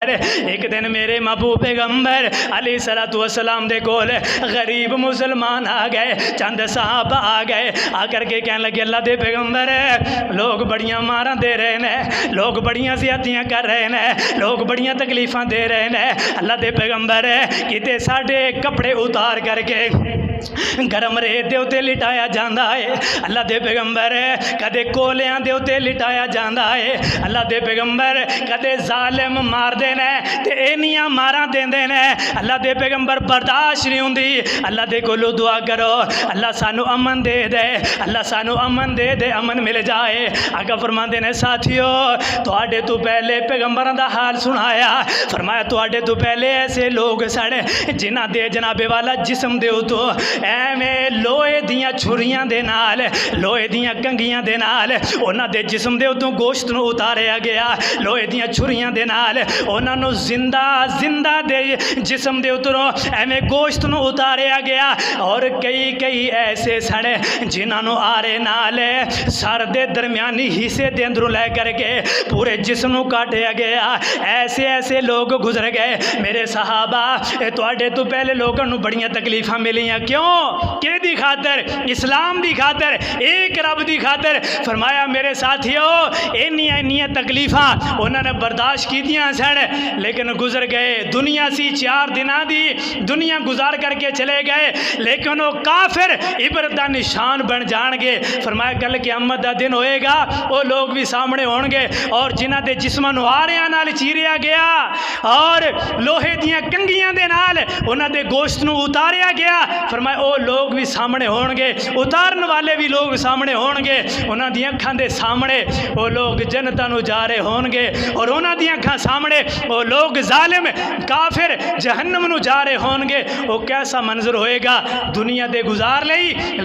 एक दिन मेरे महबूब पैगंबर अलैहिस्सलातु वस्सलाम दे कोल गरीब मुसलमान आ गए, चंद साहब आ गए, आकर के कहने लगे अल्लाह दे पैगंबर लोग बड़ियां मारां दे रहे ने, लोग बड़ियां ज़्यादतियां कर रहे ने, लोग बड़ियां तकलीफ़ां दे रहे ने। अल्लाह दे पैगंबर किते साडे कपड़े उतार करके गरम रेत दे उत्ते लिटाया जाता है। अल्लाह दे पैगंबर कदे कोलियां दे उत्ते लिटाया जाता है। अल्लाह दे पैगंबर कदे जालिम मारदे ने ते इन्नियां मारां देंदे ने। अल्लाह दे पैगंबर बर्दाश्त नहीं हुंदी। अल्लाह दे कोलों दुआ करो अल्लाह सानू अमन दे दे, अल्लाह सानू अमन दे दे, अमन मिल जाए। आका फरमाते ने साथियों तुहाडे तो पहले पैगंबरां दा हाल सुनाया, फरमाया तुहाडे तो पहले ऐसे लोग सड़े जिन्हां दे जनाबे वाला जिस्म दे उतो एवें लोहे दियां छुरियां दे नाल, लोहे दियां कंघियां दे नाल उन्हां दे जिस्म दे उतों गोश्त नूं उतारिया गया। लोहे दियां छुरियां दे नाल उन्हां नूं जिंदा जिंदा दे जिस्म दे उतों एवें गोश्त नूं उतारिया गया। और कई कई ऐसे सड़े जिन्हां नूं आरे नाल सर दे दरमियानी हिस्से दे अंदरों लै करके पूरे जिस्म नूं काटिया गया। ऐसे ऐसे लोग गुजर गए मेरे सहाबा। तुहाडे तो पहले लोगों नूं बड़ियां तकलीफां मिलियां, क्यों कि खातर इस्लाम की खातर एक रब की खातर। फरमाया मेरे साथियों इन्नियां इन्नियां तकलीफां उन्होंने बर्दाश्त कीतियां सन, लेकिन गुजर गए। दुनिया सी 4 दिनां दी दुनिया गुजार करके चले गए, लेकिन वो काफिर इबरत का निशान बन जाएंगे। फरमाया कल क़यामत का दिन होएगा, वो लोग भी सामने होंगे और जिन्हां दे जिस्मां नूं आरियां नाल चीरिया गया और लोहे दियां कंघियां दे नाल उन्हां दे गोश्त नूं उतारिया गया। फरमाया वो लोग भी सामने होंगे, उतारन वाले भी लोग सामने होंगे। उन्हां दी अखां दे सामने वो लोग जन्नतां नूं जा रहे होंगे और उन्हां दी अखां सामने वो लोग जालिम काफिर जहन्नम नूं जा रहे होंगे। वो कैसा मंजर होएगा दुनिया दे गुजार लई